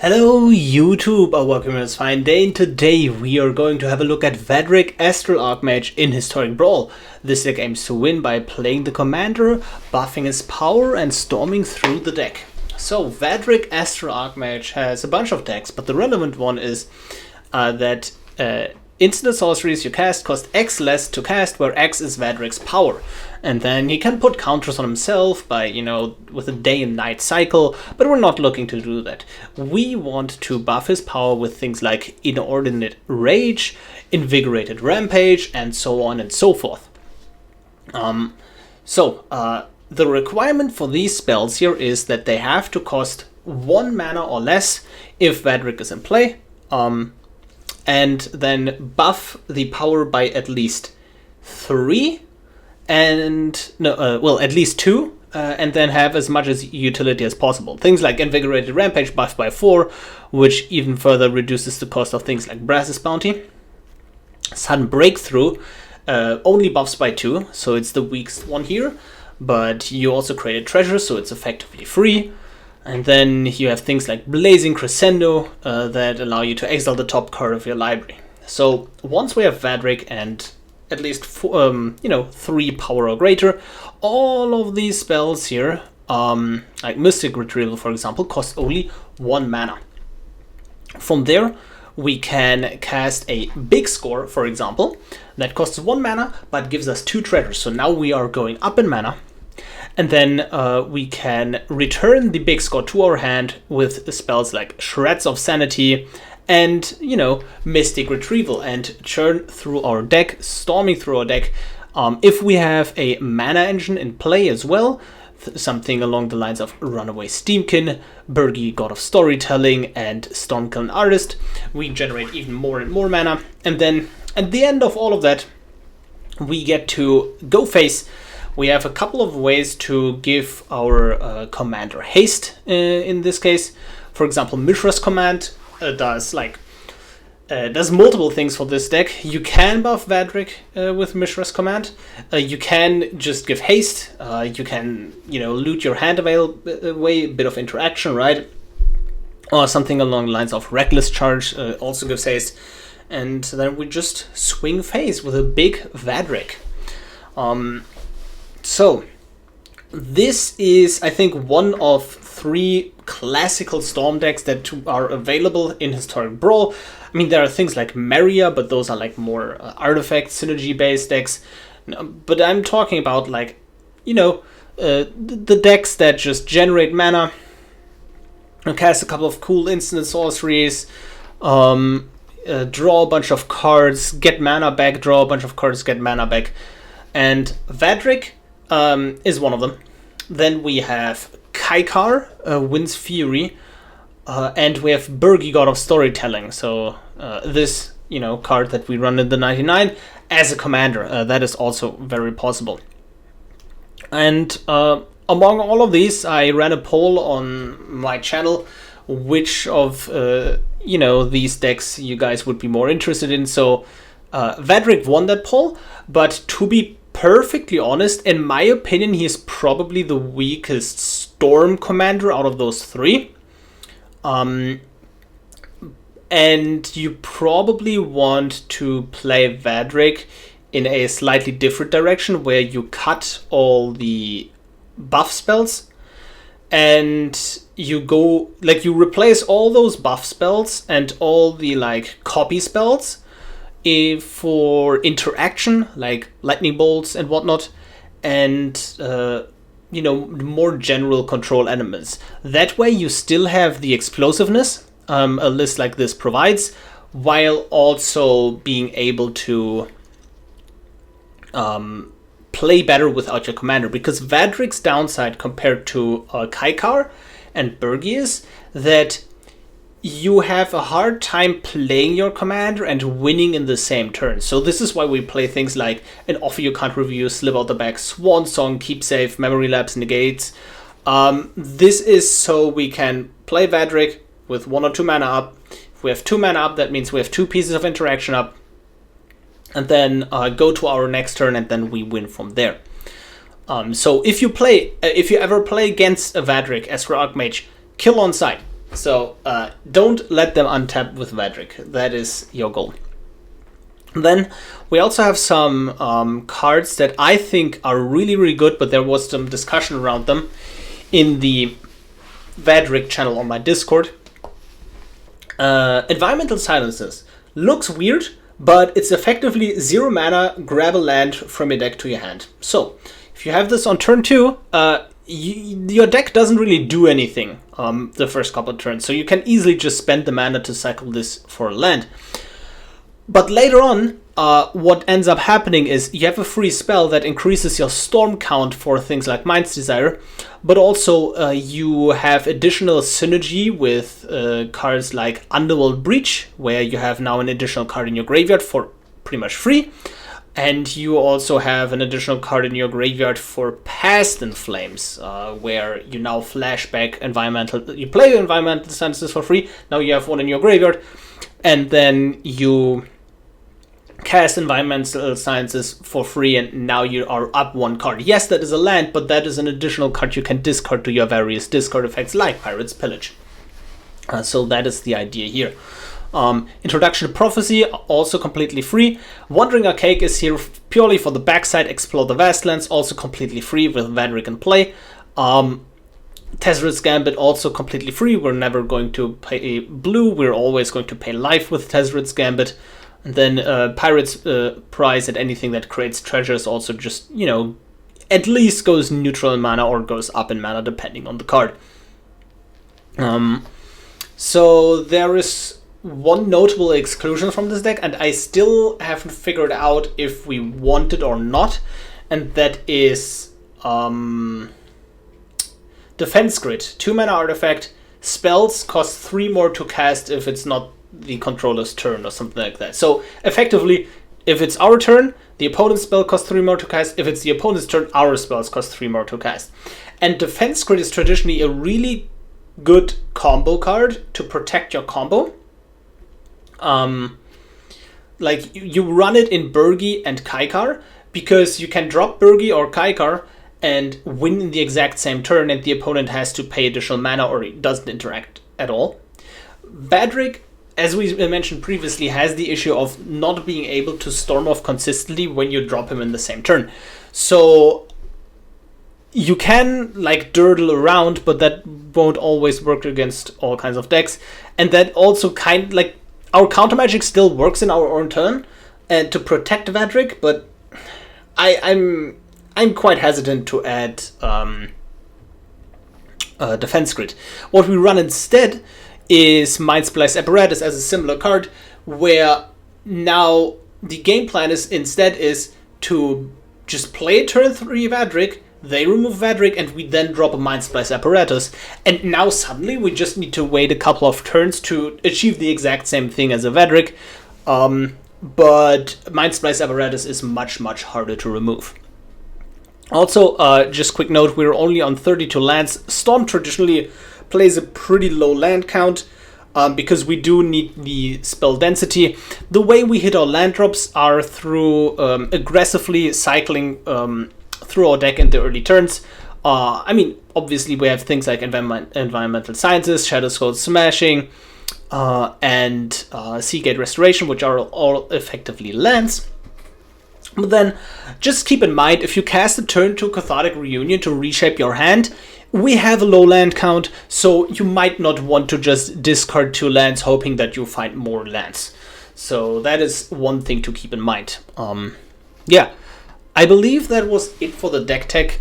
Hello YouTube, welcome to this fine day, and today we are going to have a look at Vadrik Astral Archmage in Historic Brawl. This deck aims to win by playing the commander, buffing his power and storming through the deck. So Vadrik Astral Archmage has a bunch of decks, but the relevant one is that instant sorceries you cast cost X less to cast, where X is Vadrik's power. And then he can put counters on himself by, with a day and night cycle, but we're not looking to do that. We want to buff his power with things like Inordinate Rage, Invigorated Rampage, and so on and so forth. The requirement for these spells here is that they have to cost 1 mana or less if Vadrik is in play, and then buff the power by at least 3. At least 2, and then have as much as utility as possible. Things like Invigorated Rampage buffed by 4, which even further reduces the cost of things like Brass's Bounty. Sudden Breakthrough only buffs by 2, so it's the weakest one here, but you also create a treasure, so it's effectively free. And then you have things like Blazing Crescendo that allow you to exile the top card of your library. So once we have Vadrik and at least 3 power or greater, all of these spells here, like Mystic Retrieval for example, cost only 1 mana. From there we can cast a Big Score, for example, that costs 1 mana but gives us 2 treasures, so now we are going up in mana. And then we can return the Big Score to our hand with spells like Shreds of Sanity and, Mystic Retrieval, and churn through our deck, storming through our deck. If we have a mana engine in play as well, something along the lines of Runaway Steam-Kin, Birgi, God of Storytelling, and Stormkill Artist, we generate even more and more mana. And then at the end of all of that, we get to go face. We have a couple of ways to give our commander haste in this case. For example, Mishra's Command does multiple things for this deck. You can buff Vadrik with Mishra's Command. You can just give haste. You can, loot your hand away, a bit of interaction, right? Or something along the lines of Reckless Charge also gives haste. And then we just swing face with a big Vadrik. So this is, I think, one of 3 classical Storm decks that are available in Historic Brawl. I mean, there are things like Maria, but those are like more artifact synergy-based decks. But I'm talking about the decks that just generate mana, and cast a couple of cool instant sorceries, draw a bunch of cards, get mana back, draw a bunch of cards, get mana back. And Vadrik is one of them. Then we have Kaikar, Wind's Fury, and we have Birgi, God of Storytelling. So this, card that we run in the 99 as a commander, that is also very possible. And among all of these, I ran a poll on my channel, which of these decks you guys would be more interested in. So Vadrik won that poll, but to be perfectly honest, in my opinion, he is probably the weakest Storm commander out of those 3. And you probably want to play Vadrik in a slightly different direction, where you cut all the buff spells and you go, you replace all those buff spells and all the copy spells for interaction, like lightning bolts and whatnot, and more general control elements. That way you still have the explosiveness a list like this provides, while also being able to play better without your commander. Because Vadrik's downside compared to Kaikar and Birgi is that you have a hard time playing your commander and winning in the same turn. So this is why we play things like an Offer You Can't Review, Slip Out the Back, Swan Song, Keep Safe, Memory Lapse, Negates. This is so we can play Vadrik with 1 or 2 mana up. If we have 2 mana up, that means we have 2 pieces of interaction up. And then go to our next turn, and then we win from there. So if you ever play against a Vadrik Astral Archmage, kill on sight. So don't let them untap with Vadrik. That is your goal. Then we also have some cards that I think are really, really good, but there was some discussion around them in the Vadrik channel on my Discord. Environmental Silences. Looks weird, but it's effectively 0 mana, grab a land from your deck to your hand. So, if you have this on turn 2, your deck doesn't really do anything the first couple of turns, so you can easily just spend the mana to cycle this for a land. But later on, what ends up happening is you have a free spell that increases your storm count for things like Mind's Desire, but also you have additional synergy with cards like Underworld Breach, where you have now an additional card in your graveyard for pretty much free, and you also have an additional card in your graveyard for Past in Flames, where you now flashback you play Environmental Silences for free, now you have one in your graveyard, and then you cast Environmental Silences for free, and now you are up 1 card. Yes, that is a land, but that is an additional card you can discard to your various discard effects like Pirate's Pillage. So that is the idea here. Introduction to Prophecy, also completely free. Wandering Archaic is here purely for the backside. Explore the Vastlands, also completely free with Vadrik in play. Tezzeret's Gambit, also completely free. We're never going to pay blue, we're always going to pay life with Tezzeret's Gambit. And then Pirate's Prize and anything that creates treasures also just, at least goes neutral in mana or goes up in mana depending on the card. So there is one notable exclusion from this deck, and I still haven't figured out if we want it or not, and that is Defense Grid. 2 mana artifact. Spells cost 3 more to cast if it's not the controller's turn or something like that. So effectively, if it's our turn, the opponent's spell costs 3 more to cast. If it's the opponent's turn, our spells cost 3 more to cast. And Defense Grid is traditionally a really good combo card to protect your combo. Like you run it in Birgi and Kaikar, because you can drop Birgi or Kaikar and win in the exact same turn, and the opponent has to pay additional mana or it doesn't interact at all. Vadrik, as we mentioned previously, has the issue of not being able to storm off consistently when you drop him in the same turn. So you can dirtle around, but that won't always work against all kinds of decks. And that also our counter magic still works in our own turn and to protect Vadrik, but I'm quite hesitant to add Defense Grid. What we run instead is Mindsplice Apparatus as a similar card, where now the game plan is to just play turn 3 Vadrik, they remove Vadrik, and we then drop a Mindsplice Apparatus. And now suddenly we just need to wait a couple of turns to achieve the exact same thing as a Vadrik. But Mindsplice Apparatus is much, much harder to remove. Also, just quick note, we're only on 32 lands. Storm traditionally plays a pretty low land count because we do need the spell density. The way we hit our land drops are through aggressively cycling through our deck in the early turns. Obviously we have things like Environmental Sciences, Shadow Scroll Smashing, and Seagate Restoration, which are all effectively lands. But then, just keep in mind, if you cast a turn to Cathartic Reunion to reshape your hand, we have a low land count, so you might not want to just discard 2 lands hoping that you find more lands. So that is one thing to keep in mind. Yeah, I believe that was it for the deck tech.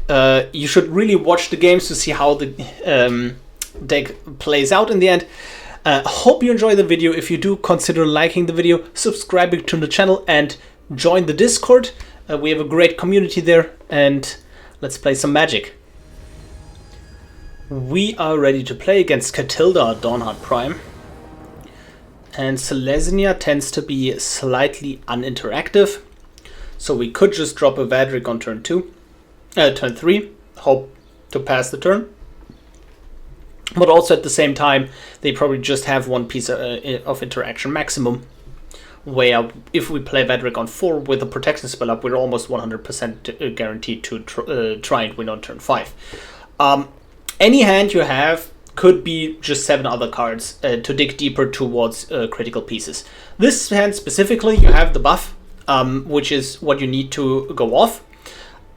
You should really watch the games to see how the deck plays out in the end. Hope you enjoy the video. If you do, consider liking the video, subscribing to the channel, and join the Discord. We have a great community there, and let's play some Magic. We are ready to play against Catilda, Dawnheart Prime. And Selesnya tends to be slightly uninteractive, so we could just drop a Vadrik on turn 3, hope to pass the turn. But also at the same time, they probably just have one piece of interaction maximum, where if we play Vadrik on 4 with a protection spell up, we're almost 100% guaranteed to try and win on turn 5. Any hand you have could be just 7 other cards to dig deeper towards critical pieces. This hand specifically, you have the buff, which is what you need to go off.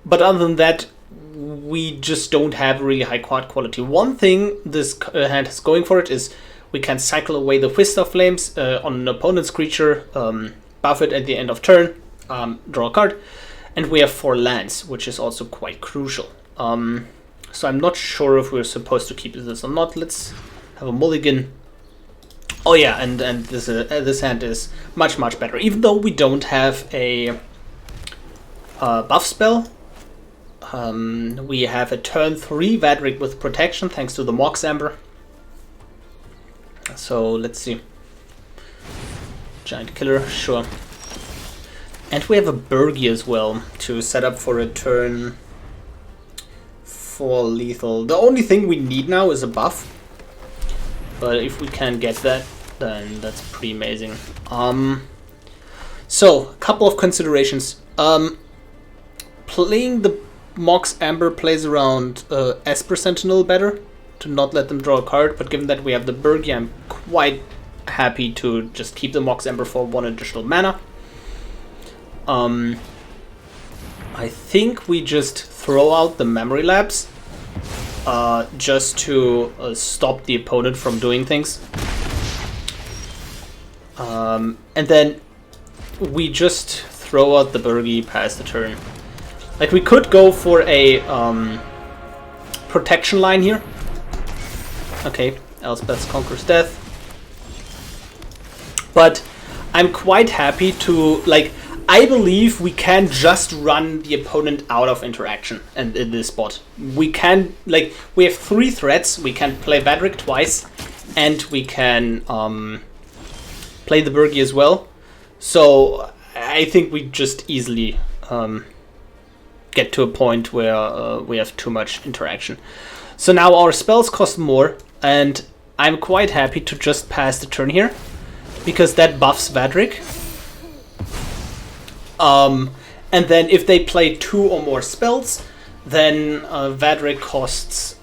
But other than that, we just don't have really high card quality. One thing this hand has going for it is we can cycle away the Fist of Flames on an opponent's creature, buff it at the end of turn, draw a card, and we have 4 lands, which is also quite crucial. So I'm not sure if we're supposed to keep this or not. Let's have a mulligan. Oh yeah, and this hand is much better. Even though we don't have a buff spell, we have a turn 3 Vadrik with protection thanks to the Mox Amber. So let's see. Giant Killer, sure. And we have a Birgi as well to set up for a turn 4 lethal. The only thing we need now is a buff, but if we can get that, then that's pretty amazing. So a couple of considerations. Playing the Mox Amber plays around Esper Sentinel better to not let them draw a card, but given that we have the Birgi, I'm quite happy to just keep the Mox Amber for 1 additional mana. I think we just throw out the Memory Lapse just to stop the opponent from doing things. And then we just throw out the Birgi past the turn. Like, we could go for a protection line here. Okay, Elspeth's Conquers Death. But I'm quite happy to, like, I believe we can just run the opponent out of interaction and in this spot. We can, like, we have 3 threats. We can play Vadrik twice, and we can play the Birgi as well. So I think we just easily get to a point where we have too much interaction. So now our spells cost more, and I'm quite happy to just pass the turn here, because that buffs Vadrik. And then if they play 2 or more spells, then Vadrik costs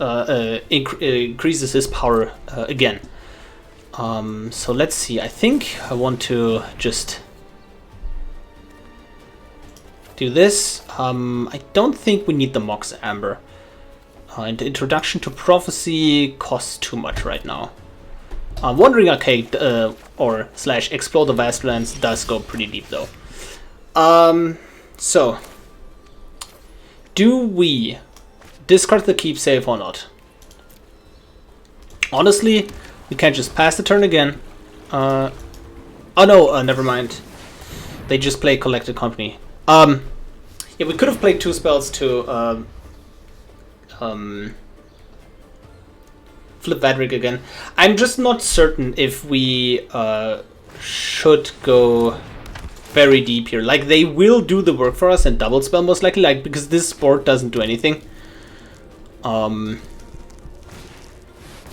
increases his power again. So let's see. I think I want to just do this. I don't think we need the Mox Amber. And the Introduction to Prophecy costs too much right now. Wandering Arcade or / Explore the Vastlands does go pretty deep though. So, do we discard the keep save or not? Honestly, we can just pass the turn again. Oh no, never mind. They just play Collected Company. Yeah, we could have played 2 spells to flip Vadrik again. I'm just not certain if we should go very deep here. Like, they will do the work for us and double spell most likely, like, because this board doesn't do anything.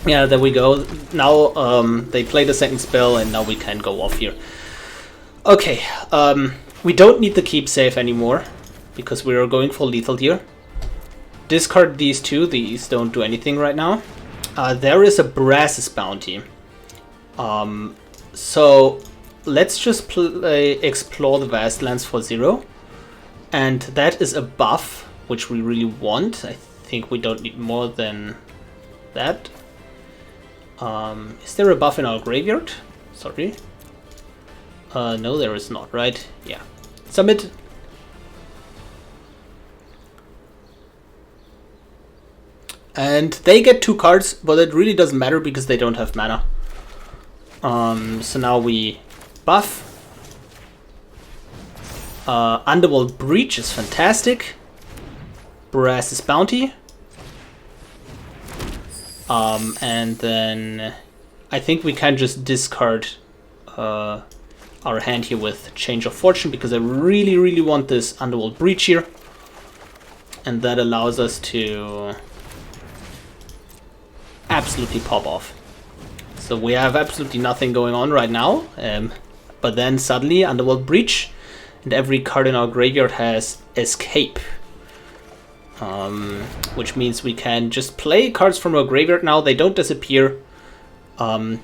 Yeah, there we go. Now they play the second spell, and now we can go off here. Okay, we don't need the keep save anymore because we are going for lethal here. Discard these 2. These don't do anything right now. There is a Brass's Bounty. So let's just play Explore the Vastlands for 0. And that is a buff, which we really want. I think we don't need more than that. Is there a buff in our graveyard? Sorry. No, there is not, right? Yeah. Submit. And they get 2 cards, but it really doesn't matter because they don't have mana. So now we buff. Underworld Breach is fantastic. Brass's Bounty. And then I think we can just discard our hand here with Change of Fortune, because I really want this Underworld Breach here. And that allows us to absolutely pop off. So we have absolutely nothing going on right now, but then suddenly Underworld Breach, and every card in our graveyard has Escape. which means we can just play cards from our graveyard now. They don't disappear. And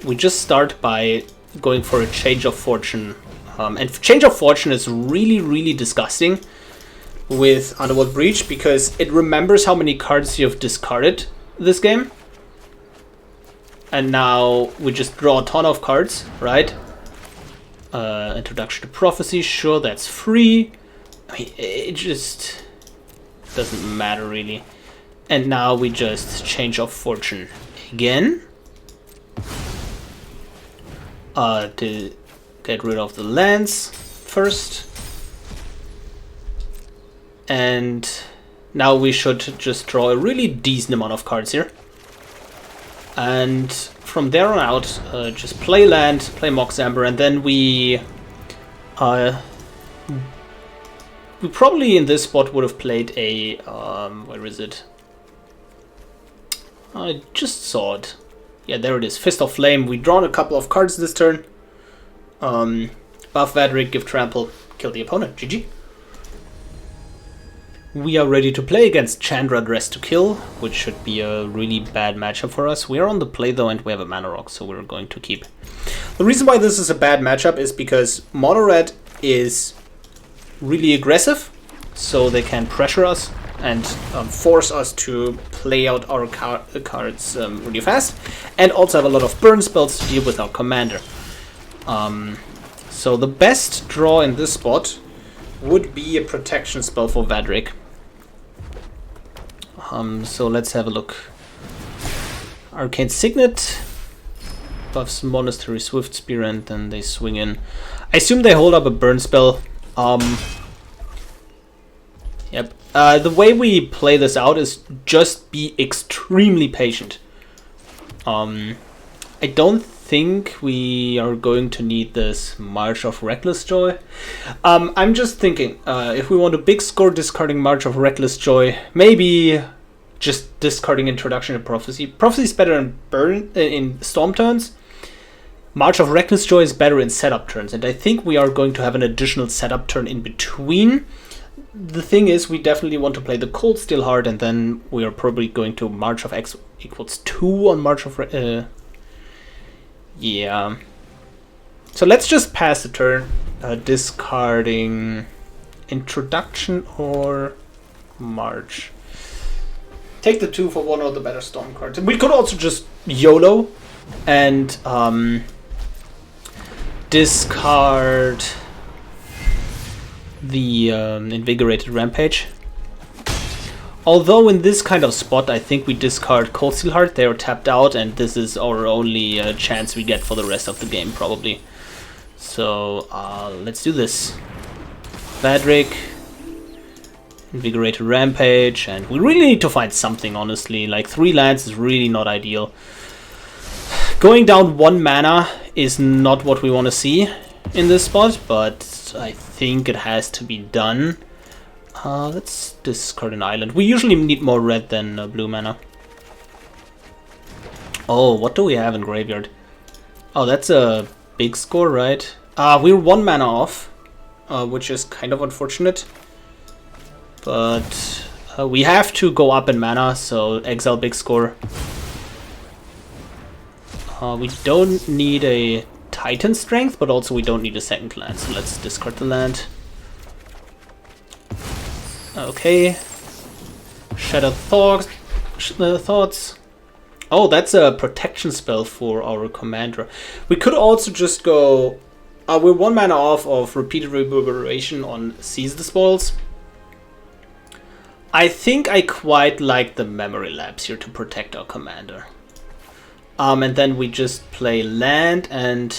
we just start by going for a Change of Fortune. And Change of Fortune is really, really disgusting with Underworld Breach because it remembers how many cards you've discarded this game. And now we just draw a ton of cards, right? Introduction to Prophecy, sure, that's free. I mean, it just doesn't matter really. And now we just Change of Fortune again. To get rid of the lands first. And now we should just draw a really decent amount of cards here. And from there on out, just play land, play Mox Amber, and then we probably in this spot would have played a, where is it? I just saw it. Yeah, there it is, Fist of Flame. We've drawn a couple of cards this turn. Buff Vadrik, give Trample, kill the opponent, GG. We are ready to play against Chandra Dress to Kill, which should be a really bad matchup for us. We are on the play though, and we have a Mana Rock, so we're going to keep. The reason why this is a bad matchup is because Mono Red is really aggressive, so they can pressure us and force us to play out our cards really fast, and also have a lot of burn spells to deal with our commander. So the best draw in this spot would be a protection spell for Vadrik. So let's have a look. Arcane Signet buffs Monastery Swift Spear, and then they swing in. I assume they hold up a burn spell. Yep. The way we play this out is just be extremely patient. I don't think we are going to need this March of Reckless Joy. I'm just thinking, if we want a big score discarding March of Reckless Joy, maybe just discarding Introduction to Prophecy. Prophecy is better in Storm turns. March of Reckless Joy is better in setup turns, and I think we are going to have an additional setup turn in between. The thing is, we definitely want to play the Cold Steel Heart, and then we are probably going to March of X equals 2 on March of... yeah. So let's just pass the turn, discarding Introduction or March. Take the 2 for one of the better Storm cards. We could also just YOLO and discard the Invigorated Rampage. Although in this kind of spot, I think we discard Cold Steel Heart. They are tapped out, and this is our only chance we get for the rest of the game, probably. So let's do this. Vadrik, Invigorated Rampage, and we really need to find something, honestly. Like 3 lands is really not ideal. Going down 1 mana is not what we want to see in this spot, but I think it has to be done. Let's discard an island. We usually need more red than blue mana. Oh, what do we have in graveyard? Oh, that's a big score, right? We're 1 mana off, which is kind of unfortunate. But we have to go up in mana, so exile big score. We don't need a Titan Strength, but also we don't need a second land, so let's discard the land. Okay. Shattered Thoughts. Oh, that's a protection spell for our commander. We could also just go... we're 1 mana off of Repeated Reverberation on Seize the Spoils. I think I quite like the Memory Lapse here to protect our commander. And then we just play land, and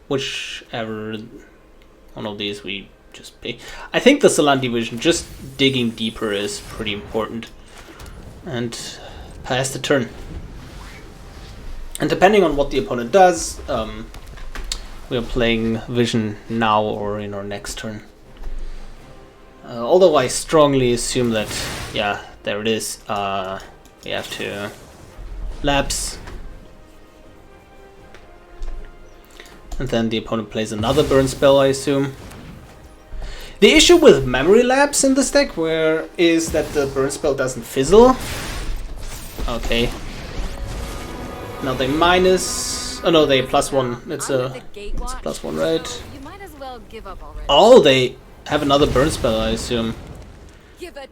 whichever one of these we just pick. I think the Salanti Vision, just digging deeper, is pretty important. And pass the turn. And depending on what the opponent does, we are playing Vision now or in our next turn. Although I strongly assume that, yeah, there it is. We have to lapse. And then the opponent plays another burn spell, I assume. The issue with memory lapse in this deck is that the burn spell doesn't fizzle. Okay. Now they minus... Oh no, they +1. It's a +1, right? You might as well give up already. Oh, they have another burn spell, I assume.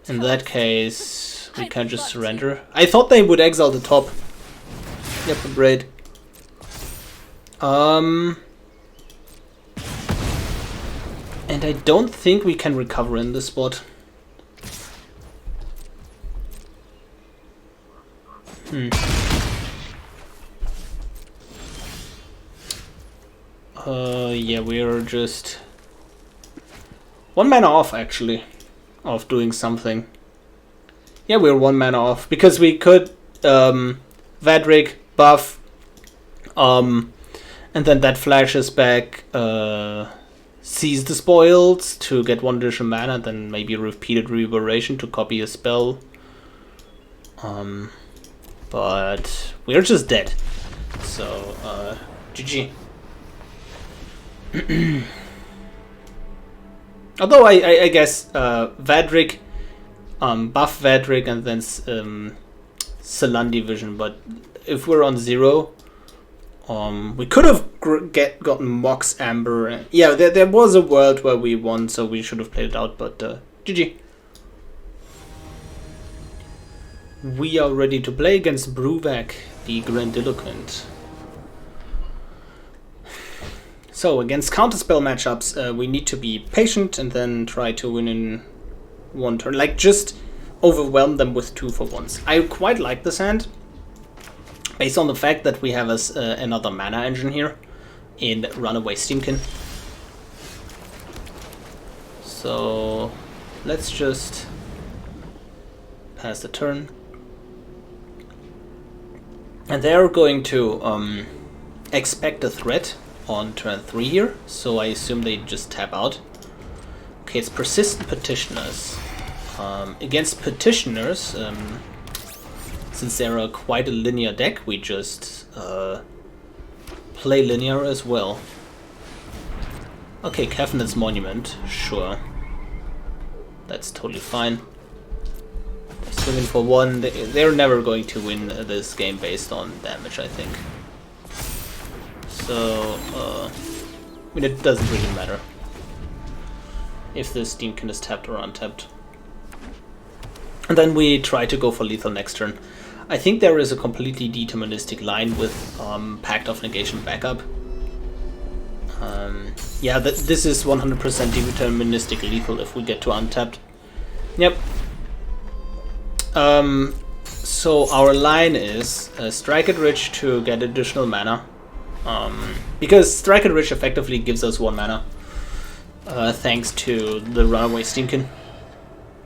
In that case, we can just surrender. I thought they would exile the top. Yep, great. And I don't think we can recover in this spot. Yeah, we're just 1 mana off, actually, of doing something. Yeah, we're 1 mana off, because we could Vadrik, buff, and then that flashes back, seize the spoils to get 1 additional mana, then maybe repeated reverberation to copy a spell. But we're just dead. So, GG. Although I guess Vadrik, buff Vadrik and then Salandi Vision, but if we're on 0, we could have gotten Mox Amber. Yeah, there was a world where we won, so we should have played it out, but GG. We are ready to play against Bruvak, the Grandiloquent. So, against counterspell matchups, we need to be patient and then try to win in 1 turn. Like, just overwhelm them with 2-for-1s. I quite like this hand, based on the fact that we have another mana engine here in Runaway Steam-Kin. So, let's just pass the turn. And they're going to expect a threat on turn 3 here, so I assume they just tap out. Okay, it's Persistent Petitioners. Against Petitioners, since they're quite a linear deck, we just play linear as well. Okay, Cavanet's Monument, sure. That's totally fine. Swinging for 1, they're never going to win this game based on damage, I think. So, I mean, it doesn't really matter if the Steam-Kin is tapped or untapped. And then we try to go for lethal next turn. I think there is a completely deterministic line with Pact of Negation backup. Yeah, this is 100% deterministic lethal if we get to untapped. Yep. So our line is Strike it Rich to get additional mana. Because Strike it Rich effectively gives us 1 mana. Thanks to the Runaway Steam-Kin.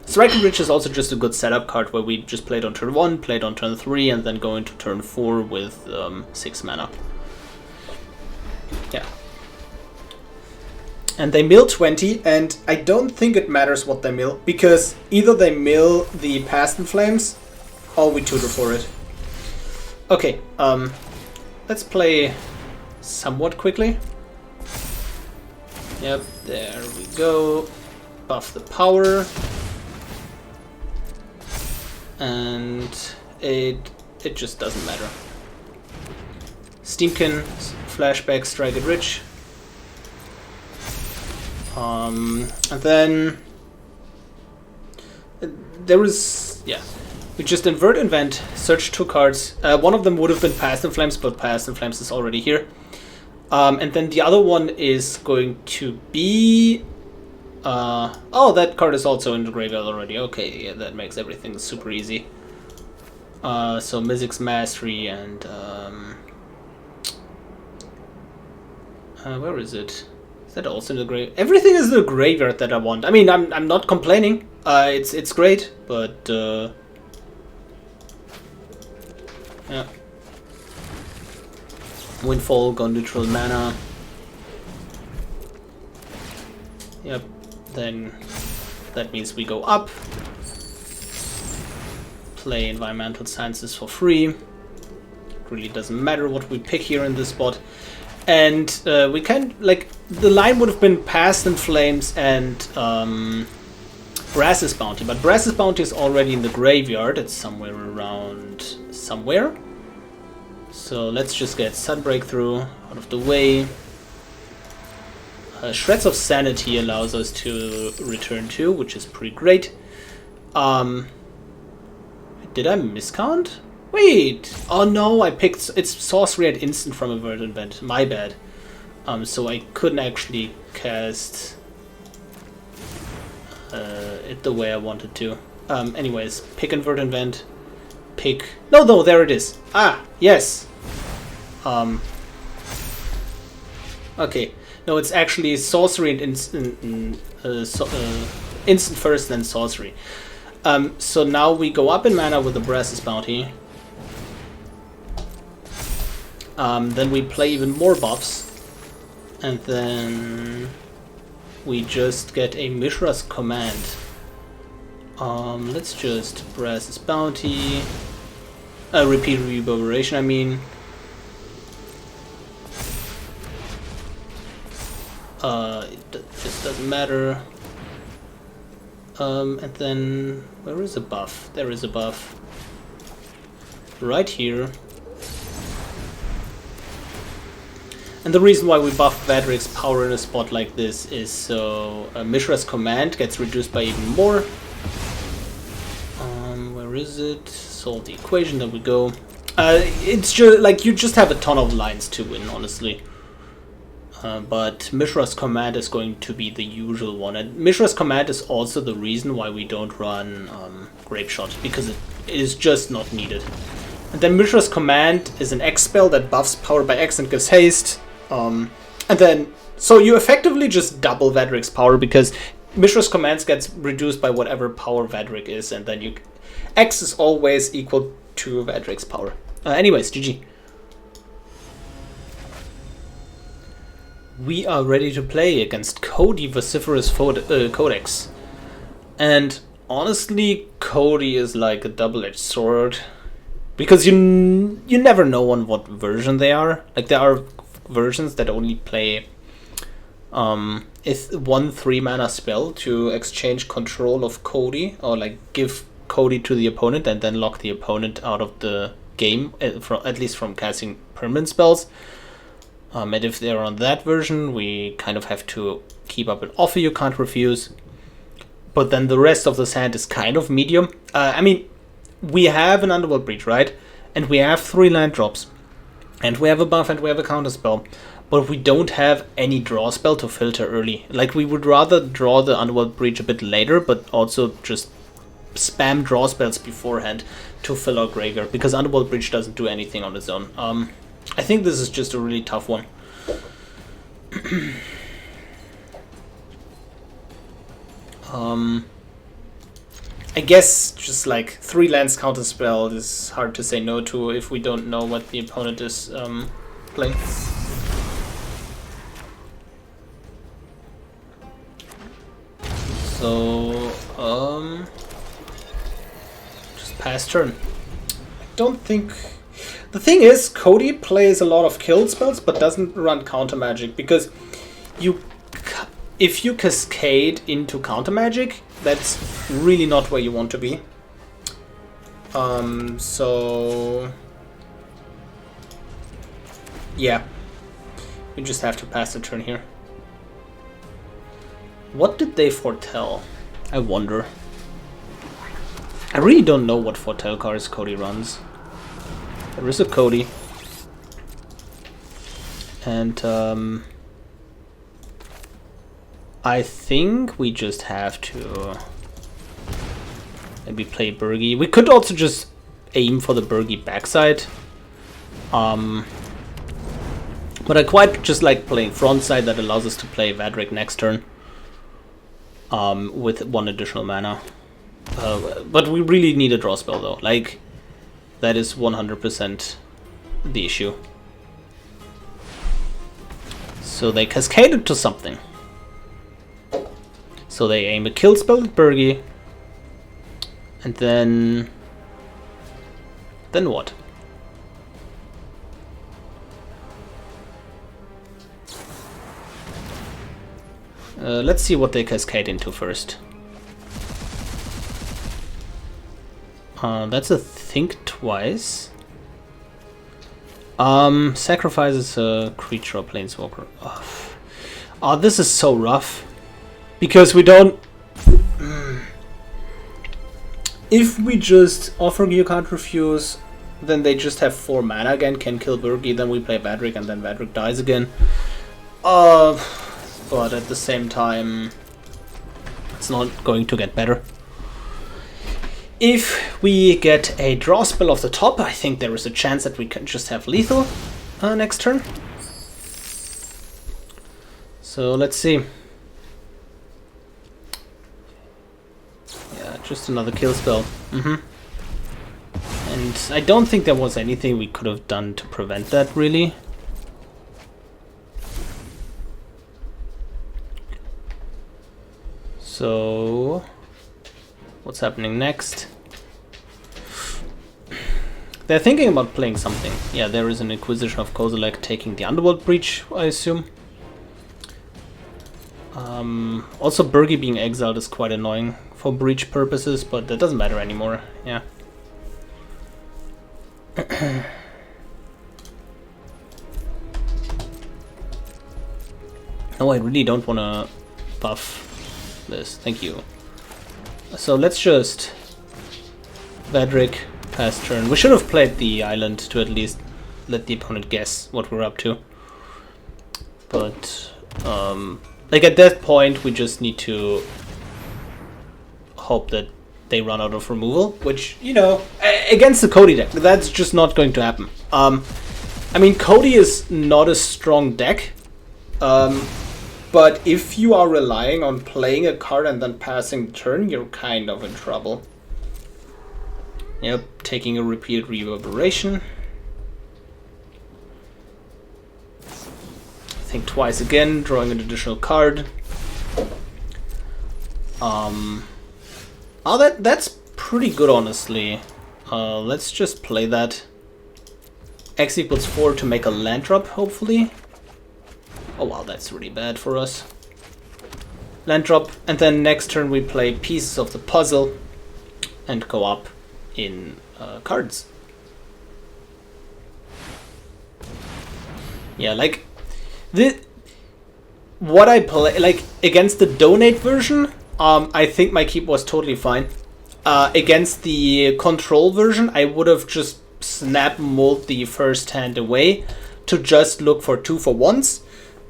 Strike it Rich is also just a good setup card where we just play it on turn 1, play it on turn 3, and then go into turn 4 with 6 mana. Yeah. And they mill 20, and I don't think it matters what they mill, because either they mill the Past in Flames, or we tutor for it. Okay, let's play somewhat quickly. Yep, there we go. Buff the power. And it just doesn't matter. Steam-Kin, flashback, Strike it Rich. And then there is, yeah, we just invert invent, search 2 cards. One of them would have been Past in Flames, but Past in Flames is already here. And then the other one is going to be, oh, that card is also in the graveyard already. Okay, yeah, that makes everything super easy. So Mystic's Mastery and where is it? That also in the grave. Everything is in the graveyard that I want. I mean, I'm not complaining. It's great, but yeah. Windfall, go neutral mana. Yep. Then that means we go up. Play Environmental Sciences for free. It really doesn't matter what we pick here in this spot. And we can, like, the line would have been Past in Flames and Brass's Bounty, but Brass's Bounty is already in the graveyard. It's somewhere around somewhere. So let's just get Sun Breakthrough out of the way. Shreds of Sanity allows us to return 2, which is pretty great. Did I miscount? Wait! Oh no, I picked... It's sorcery at instant from a Verdant Vent. My bad. So I couldn't actually cast it the way I wanted to. Anyways, pick Verdant Vent. Pick... No, there it is. Ah, yes! Okay. No, it's actually sorcery and instant first, then sorcery. So now we go up in mana with the Brass's Bounty. Then we play even more buffs. And then we just get a Mishra's Command. Let's just Brass's Bounty. Repeat Reverberation, I mean. It just doesn't matter. And then, where is a buff? There is a buff. Right here. And the reason why we buff Vadrik's power in a spot like this is so Mishra's Command gets reduced by even more. Where is it? Solve the equation, there we go. It's just like you just have a ton of lines to win, honestly. But Mishra's Command is going to be the usual one. And Mishra's Command is also the reason why we don't run Grape Shot, because it is just not needed. And then Mishra's Command is an X spell that buffs power by X and gives haste. And then, so you effectively just double Vadrik's power, because Mishra's Commands gets reduced by whatever power Vadrik is, and then you... X is always equal to Vadrik's power. Anyways, GG. We are ready to play against Cody Vociferous Codex. And honestly, Cody is like a double-edged sword. Because you never know on what version they are. Like, there are versions that only play one 3-mana spell to exchange control of Cody, or like give Cody to the opponent and then lock the opponent out of the game, at least from casting permanent spells. And if they're on that version, we kind of have to keep up an offer you can't refuse. But then the rest of the sand is kind of medium. I mean, we have an Underworld Breach, right? And we have 3 land drops. And we have a buff and we have a counter spell. But we don't have any draw spell to filter early. Like, we would rather draw the Underworld Breach a bit later, but also just spam draw spells beforehand to fill our graveyard. Because Underworld Breach doesn't do anything on its own. I think this is just a really tough one. I guess just like 3 lands counterspell is hard to say no to if we don't know what the opponent is playing. So, just pass turn. I don't think... The thing is, Cody plays a lot of kill spells, but doesn't run counter magic, because if you cascade into counter magic, that's really not where you want to be. So yeah, we just have to pass the turn here. What did they foretell? I wonder. I really don't know what foretell cards Cody runs. There is a Cody. And I think we just have to maybe play Birgi. We could also just aim for the Birgi backside. But I quite just like playing frontside that allows us to play Vadrik next turn. With 1 additional mana. But we really need a draw spell though. Like, that is 100% the issue. So they cascade into something. So they aim a kill spell at Birgi. And then what? Let's see what they cascade into first. That's a think twice. Sacrifices a creature or planeswalker. Oh, this is so rough. Because we don't... If we just offer you can't refuse, then they just have 4 mana again, can kill Birgi, then we play Vadrik, and then Vadrik dies again. But at the same time, it's not going to get better. If we get a draw spell off the top, I think there is a chance that we can just have lethal next turn. So let's see. Yeah, just another kill spell. And I don't think there was anything we could have done to prevent that, really. So, what's happening next? They're thinking about playing something. Yeah, there is an Inquisition of Kozilek taking the Underworld Breach, I assume. Also, Birgi being exiled is quite annoying for breach purposes, but that doesn't matter anymore. Yeah. Oh, I really don't want to buff this. Thank you. So let's just Vadrik pass turn. We should have played the island to at least let the opponent guess what we're up to. But like at that point, we just need to hope that they run out of removal, which, you know, against the Cody deck, that's just not going to happen. I mean, Cody is not a strong deck, but if you are relying on playing a card and then passing the turn, you're kind of in trouble. Yep, taking a repeated reverberation. Think twice again, drawing an additional card. Oh, that's pretty good, honestly. Let's just play that. X equals 4 to make a land drop, hopefully. Oh wow, that's really bad for us. Land drop, and then next turn we play Pieces of the Puzzle and go up in cards. Yeah, like what I play, like against the donate version, I think my keep was totally fine. Against the control version, I would have just snap mulled the first hand away to just look for 2-for-1s.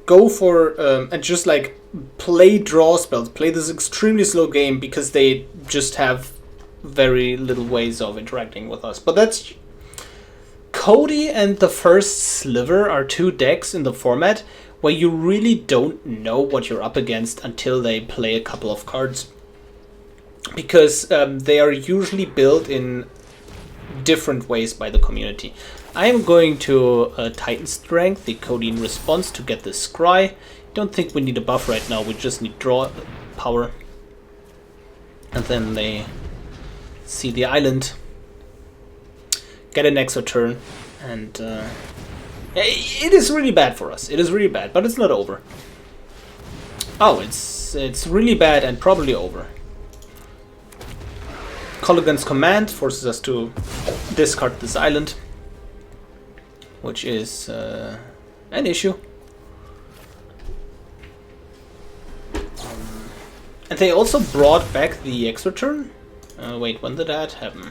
Go for and just like play draw spells, play this extremely slow game because they just have very little ways of interacting with us. But that's Cody and the first Sliver are 2 decks in the format where you really don't know what you're up against until they play a couple of cards. Because they are usually built in different ways by the community. I am going to Titan Strength, the Codeine response, to get this Scry. Don't think we need a buff right now, we just need draw power. And then they see the island, get an extra turn, and it is really bad for us. It is really bad, but it's not over. Oh, it's really bad and probably over. Colligan's Command forces us to discard this island, which is an issue. And they also brought back the extra turn. Wait, when did that happen?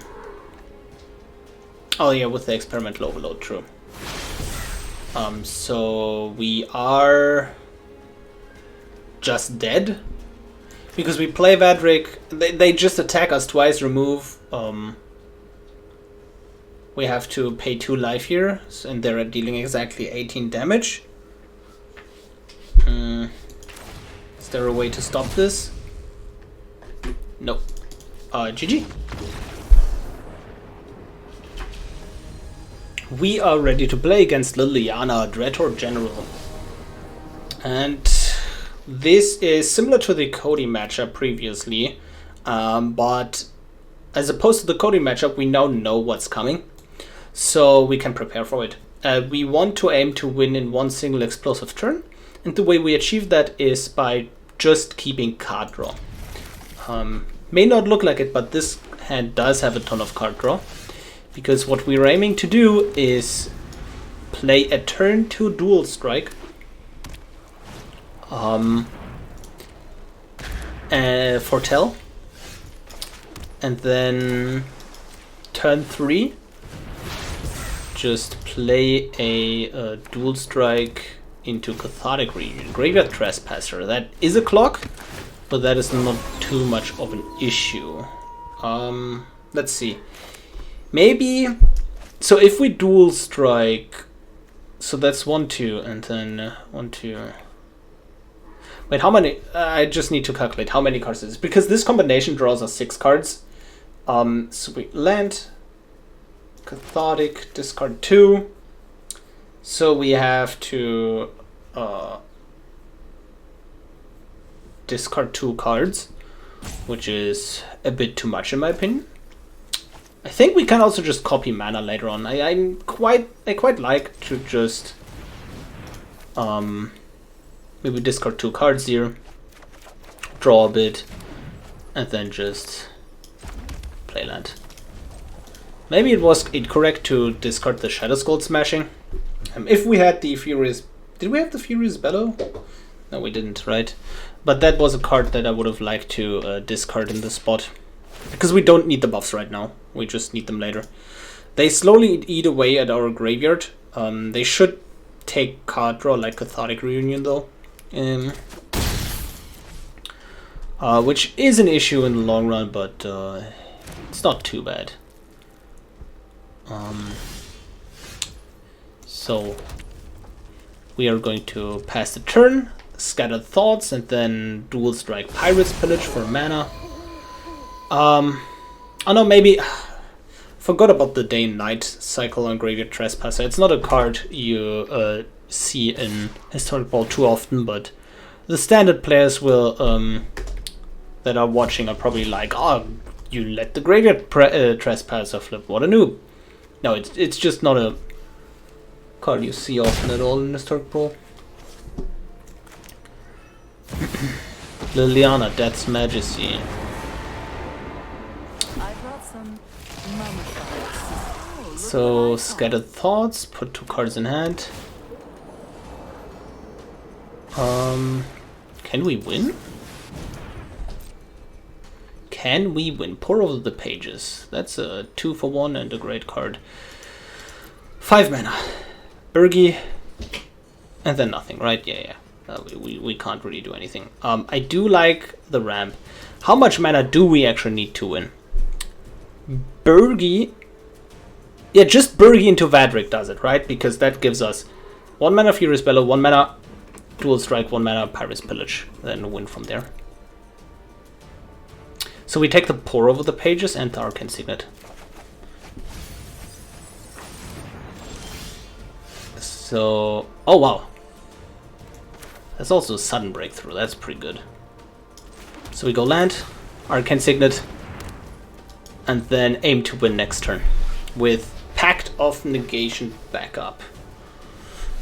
Oh yeah, with the Experimental Overload, true. So we are just dead. Because we play Vadrik, they just attack us twice, remove. We have to pay 2 life here, and they're dealing exactly 18 damage. Is there a way to stop this? No. GG. We are ready to play against Liliana, Dreadhorde General. And this is similar to the Cody matchup previously, but as opposed to the Cody matchup, we now know what's coming, so we can prepare for it. We want to aim to win in one single explosive turn, and the way we achieve that is by just keeping card draw. May not look like it, but this hand does have a ton of card draw, because what we're aiming to do is play a turn 2 dual strike, foretell, and then turn 3 just play a dual strike into Cathartic Reunion, Graveyard Trespasser. That is a clock, but that is not too much of an issue. Let's see. Maybe, so if we dual strike, so that's 1, 2, and then 1, 2. Wait, how many? I just need to calculate how many cards it is, because this combination draws us 6 cards. So we land, Cathartic, discard 2. So we have to discard 2 cards, which is a bit too much in my opinion. I think we can also just copy mana later on. I quite like to just maybe discard 2 cards here, draw a bit, and then just play land. Maybe it was incorrect to discard the Shadow Skull Smashing. If we had the Furious... Did we have the Furious Bellow? No, we didn't, right? But that was a card that I would have liked to discard in this spot. Because we don't need the buffs right now. We just need them later. They slowly eat away at our graveyard. They should take card draw like Cathartic Reunion though. Which is an issue in the long run, but it's not too bad. So we are going to pass the turn, Scattered Thoughts, and then dual strike Pirate's Pillage for mana. Oh no, maybe forgot about the day and night cycle on Graveyard Trespasser. It's not a card you see in Historic Brawl too often, but the standard players will that are watching are probably like, oh, you let the Graveyard Trespasser flip, what a noob. No, it's just not a card you see often at all in Historic Brawl. Liliana, Death's Majesty. So, Scattered Thoughts, put 2 cards in hand. Can we win? Can we win? Pour over the pages. That's a 2 for 1 and a great card. 5 mana. Birgi. And then nothing, right? Yeah. We can't really do anything. I do like the ramp. How much mana do we actually need to win? Birgi. Yeah, just Birgi into Vadrik does it, right? Because that gives us 1 mana Furious Bellow, 1 mana Dual Strike, 1 mana Pirate's Pillage. Then win from there. So we take the Pour over the pages and the Arcane Signet. So, oh wow. That's also a sudden breakthrough, that's pretty good. So we go land, Arcane Signet, and then aim to win next turn with Pact of Negation backup.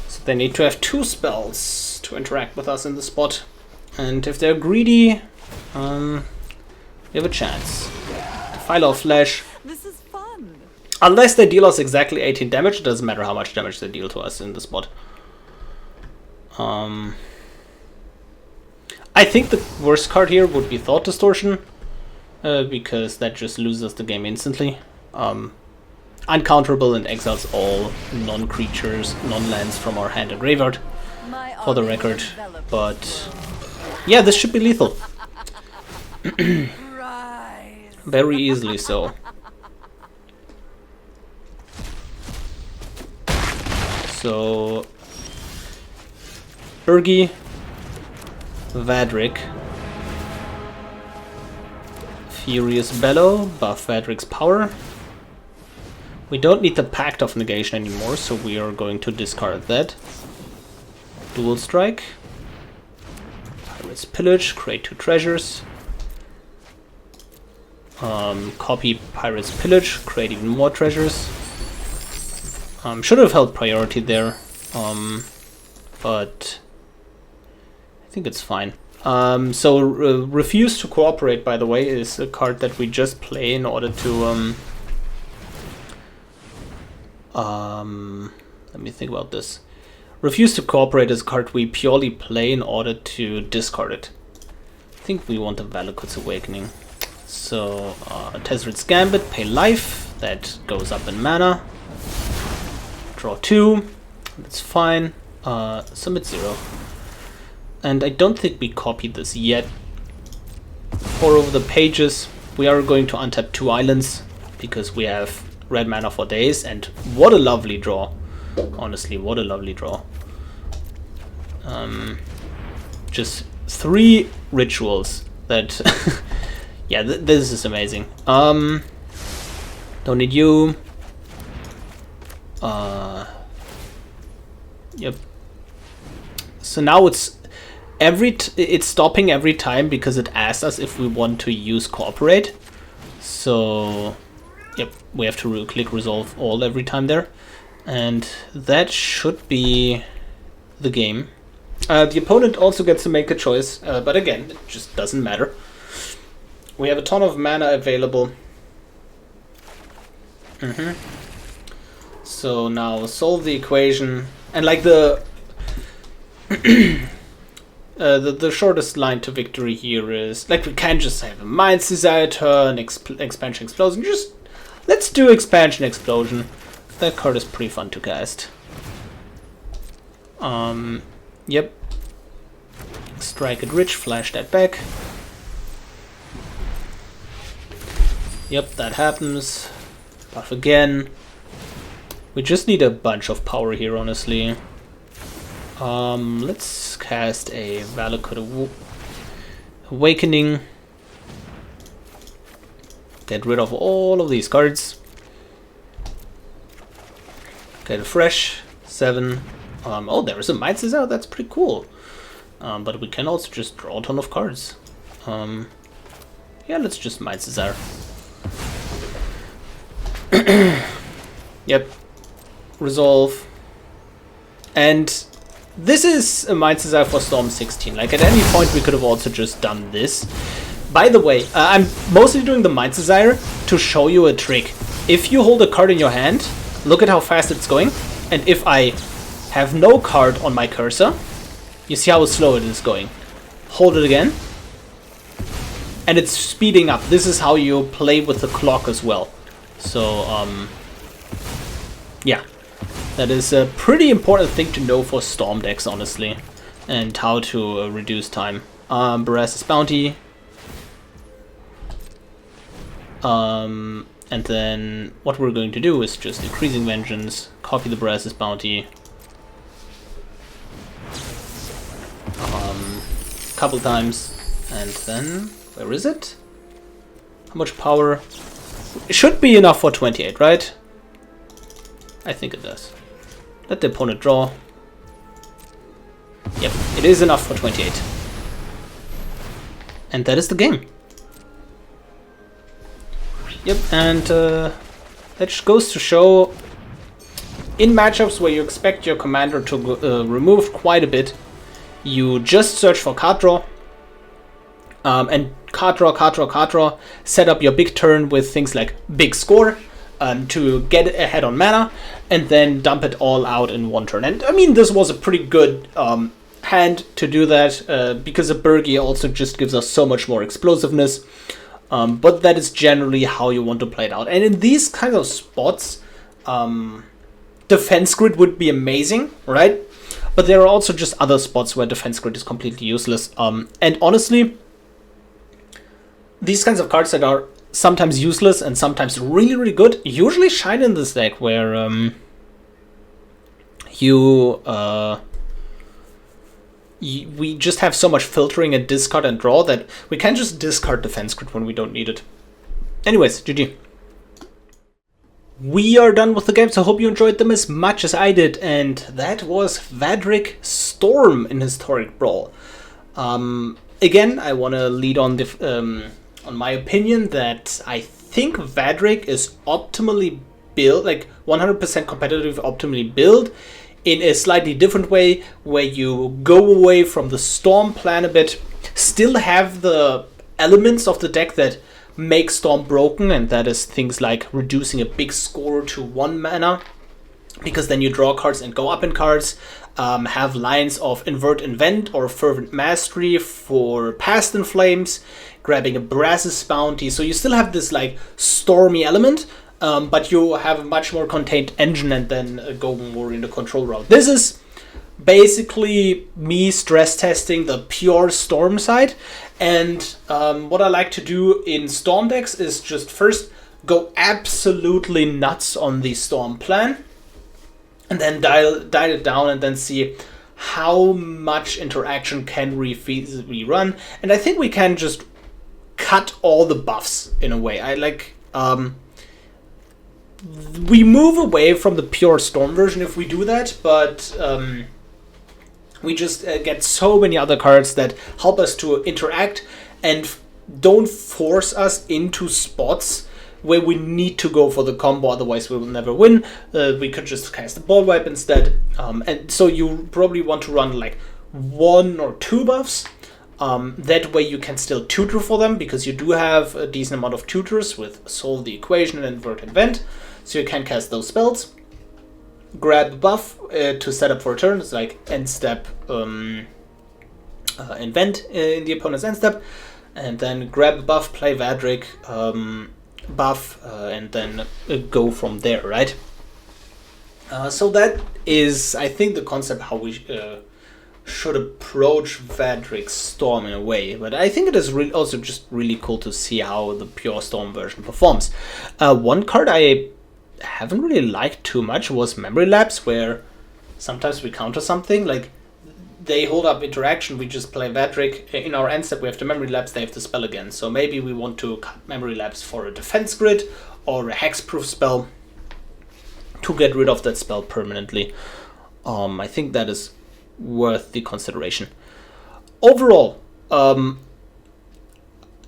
So they need to have 2 spells to interact with us in the spot. And if they're greedy, we have a chance. File of Flash. This is fun. Unless they deal us exactly 18 damage, it doesn't matter how much damage they deal to us in the spot. I think the worst card here would be Thought Distortion, because that just loses the game instantly. Uncounterable and exiles all non-creatures, non-lands from our hand and graveyard, for the record. But yeah, this should be lethal. Very easily so. So Birgi, Vadrik, Furious Bellow, buff Vadrik's power. We don't need the Pact of Negation anymore, so we are going to discard that. Dual Strike, Pirate's Pillage, create 2 treasures. Copy Pirate's Pillage, create even more treasures. Should have held priority there, but I think it's fine. Refuse to Cooperate, by the way, is a card that we just play in order to let me think about this. Refuse to Cooperate is a card we purely play in order to discard it. I think we want the Valakut Awakening. So, Tezzret's Gambit, pay life, that goes up in mana. Draw 2, that's fine. Submit 0. And I don't think we copied this yet. Pour over the pages. We are going to untap 2 islands because we have red mana for days, and what a lovely draw. Honestly, what a lovely draw. Just 3 rituals that yeah, this is amazing. Don't need you. Yep. So now it's stopping every time because it asks us if we want to use Cooperate. So yep, we have to click Resolve All every time there. And that should be the game. The opponent also gets to make a choice, but again, it just doesn't matter. We have a ton of mana available. So now solve the equation, and like the shortest line to victory here is like we can't just have a Mind's Desire turn, Expansion Explosion. Just let's do Expansion Explosion. That card is pretty fun to cast. Yep. Strike it rich, flash that back. Yep, that happens. Buff again. We just need a bunch of power here, honestly. Let's cast a Valakut Awakening. Get rid of all of these cards. Get a fresh 7. Oh, there is a Mind's Desire. That's pretty cool. But we can also just draw a ton of cards. Yeah, let's just Mind's Desire. Yep. Resolve. And this is a Mind's Desire for Storm 16. Like, at any point we could have also just done this. By the way, I'm mostly doing the Mind's Desire to show you a trick. If you hold a card in your hand, look at how fast it's going. And if I have no card on my cursor, you see how slow it is going. Hold it again. And it's speeding up. This is how you play with the clock as well. So, yeah. That is a pretty important thing to know for Storm decks, honestly. And how to reduce time. Baras's Bounty. And then what we're going to do is just Increasing Vengeance, copy the Baras's Bounty. Couple times. And then, where is it? How much power? It should be enough for 28, right? I think it does. Let the opponent draw. Yep, it is enough for 28. And that is the game. Yep, and that goes to show in matchups where you expect your commander to remove quite a bit, you just search for card draw. And card draw, set up your big turn with things like big score to get ahead on mana, and then dump it all out in one turn. And I mean, this was a pretty good hand to do that, because a Birgi also just gives us so much more explosiveness. But that is generally how you want to play it out. And in these kinds of spots, Defense Grid would be amazing, right? But there are also just other spots where Defense Grid is completely useless. And honestly, these kinds of cards that are sometimes useless and sometimes really, really good usually shine in this deck, where we just have so much filtering and discard and draw that we can't just discard Defense Grid when we don't need it. Anyways, GG. We are done with the games. I hope you enjoyed them as much as I did, and that was Vadrik Storm in Historic Brawl. Again, I want to lead on the on my opinion that I think Vadrik is optimally built, like 100% competitive, optimally built in a slightly different way, where you go away from the Storm plan a bit still have the elements of the deck that make Storm broken, and that is things like reducing a big score to 1 mana, because then you draw cards and go up in cards. Have lines of Invert Invent or Fervent Mastery for Past in Flames, grabbing a Brass's Bounty. So you still have this like stormy element, but you have a much more contained engine and then go more in the control route. This is basically me stress testing the pure Storm side. And what I like to do in Storm decks is just first go absolutely nuts on the Storm plan, and then dial it down and then see how much interaction can we feasibly run. And I think we can just cut all the buffs in a way. I like we move away from the pure Storm version if we do that, but we just get so many other cards that help us to interact and don't force us into spots where we need to go for the combo, otherwise we will never win. We could just cast a Ball Wipe instead. And so you probably want to run like 1 or 2 buffs. That way you can still tutor for them, because you do have a decent amount of tutors with Solve the Equation and Invert Invent. So you can cast those spells. Grab a buff to set up for a turn. It's like end step Invent in the opponent's end step. And then grab a buff, play Vadrik, buff, and then go from there, right? So that is, I think, the concept how we should approach Vadrik Storm in a way. But I think it is also just really cool to see how the pure Storm version performs. One card I haven't really liked too much was Memory Lapse, where sometimes we counter something, like they hold up interaction, we just play Vadrik, in our end step we have the Memory Lapse, they have the spell again. So maybe we want to cut Memory Lapse for a defense grid or a hexproof spell to get rid of that spell permanently. I think that is worth the consideration. Overall,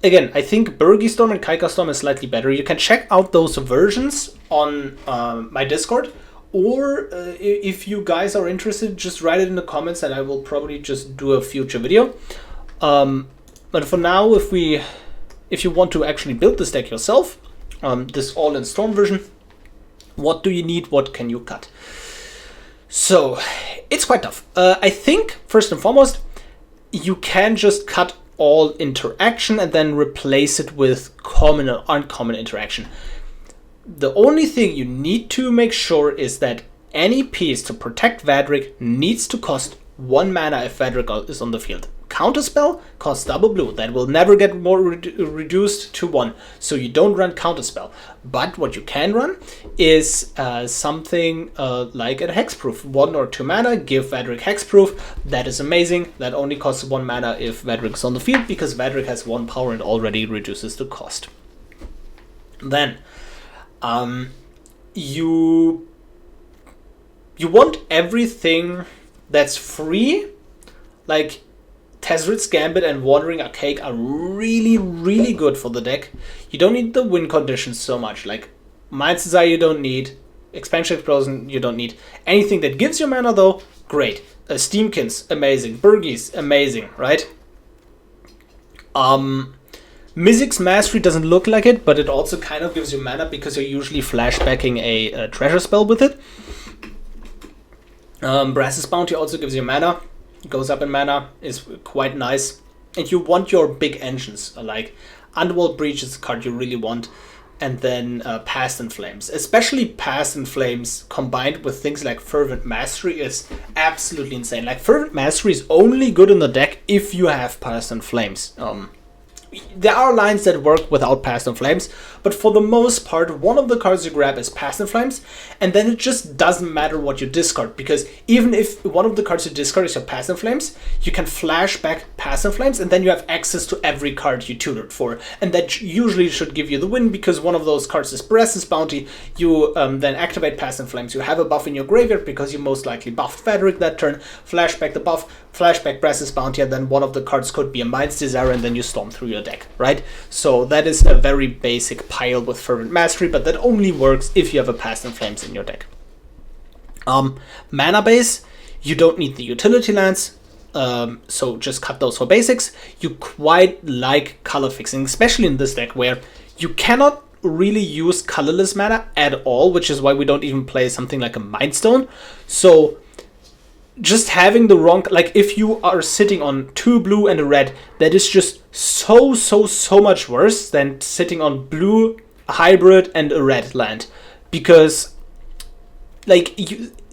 again, I think Birgi Storm and Kaika Storm is slightly better. You can check out those versions on my Discord, or if you guys are interested, just write it in the comments and I will probably just do a future video. But for now, if you want to actually build this deck yourself, this all-in Storm version, what do you need? What can you cut? So it's quite tough. I think first and foremost, you can just cut all interaction and then replace it with common or uncommon interaction. The only thing you need to make sure is that any piece to protect Vadrik needs to cost 1 mana if Vadrik is on the field. Counterspell costs double blue. That will never get more reduced to 1, so you don't run Counterspell. But what you can run is something like a Hexproof. 1 or 2 mana, give Vadrik Hexproof. That is amazing. That only costs 1 mana if Vadrik is on the field, because Vadrik has 1 power and already reduces the cost. Then you want everything that's free, like Tezrit's Gambit and Wandering Archaic are really, really good for the deck. You don't need the win conditions so much, like Mind's Desire you don't need, Expansion Explosion you don't need. Anything that gives you mana though, great. Steam-Kin's amazing, Birgi's amazing, right? Mizzix's Mastery doesn't look like it, but it also kind of gives you mana because you're usually flashbacking a treasure spell with it. Brass's Bounty also gives you mana, goes up in mana, is quite nice. And you want your big engines, like Underworld Breach is a card you really want, and then Past in Flames. Especially Past in Flames combined with things like Fervent Mastery is absolutely insane. Like Fervent Mastery is only good in the deck if you have Past in Flames. There are lines that work without Past in Flames, but for the most part, one of the cards you grab is Past in Flames, and then it just doesn't matter what you discard, because even if one of the cards you discard is your Past in Flames, you can flash back Past in Flames, and then you have access to every card you tutored for, and that usually should give you the win, because one of those cards is Brass's Bounty. You then activate Past in Flames, you have a buff in your graveyard, because you most likely buffed Vadrik that turn, flashback the buff, flashback Brass's Bounty, and then one of the cards could be a Mind's Desire, and then you storm through your deck, right? So that is a very basic pile with Fervent Mastery, but that only works if you have a Past in Flames in your deck. Mana base, you don't need the utility lands. so just cut those for basics. You quite like color fixing, especially in this deck where you cannot really use colorless mana at all, which is why we don't even play something like a Mindstone. So just having the wrong, like if you are sitting on 2 blue and a red, that is just so much worse than sitting on blue, a hybrid, and a red land. Because like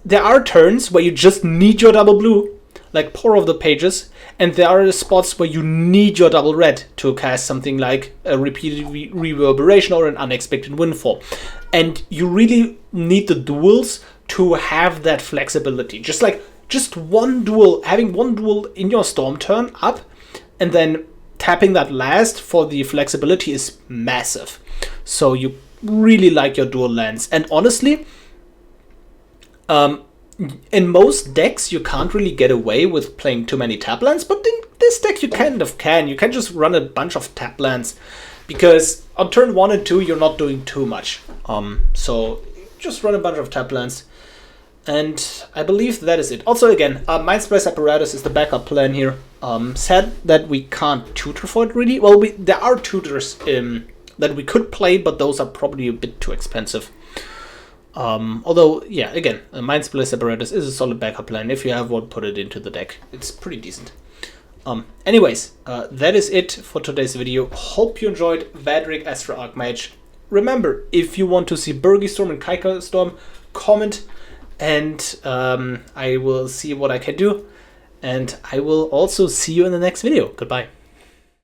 there are turns where you just need your double blue, like Pour of the Pages, and there are spots where you need your double red to cast something like a Repeated Reverberation or an Unexpected Windfall. And you really need the duels to have that flexibility. Just one duel, having one duel in your Storm turn up, and then tapping that last for the flexibility is massive. So you really like your dual lands. And honestly, in most decks you can't really get away with playing too many tap lands, but in this deck you kind of can. You can just run a bunch of tap lands, because on turn 1 and 2 you're not doing too much. So just run a bunch of tap lands. And I believe that is it. Also, again, Mindsplice Apparatus is the backup plan here. Sad that we can't tutor for it, really. Well, there are tutors that we could play, but those are probably a bit too expensive. Although, yeah, again, Mindsplice Apparatus is a solid backup plan. If you have one, put it into the deck. It's pretty decent. Anyways, that is it for today's video. Hope you enjoyed Vadrik, Astral, Archmage. Remember, if you want to see Birgi Storm and Kaika Storm, comment, and I will see what I can do. And I will also see you in the next video. Goodbye.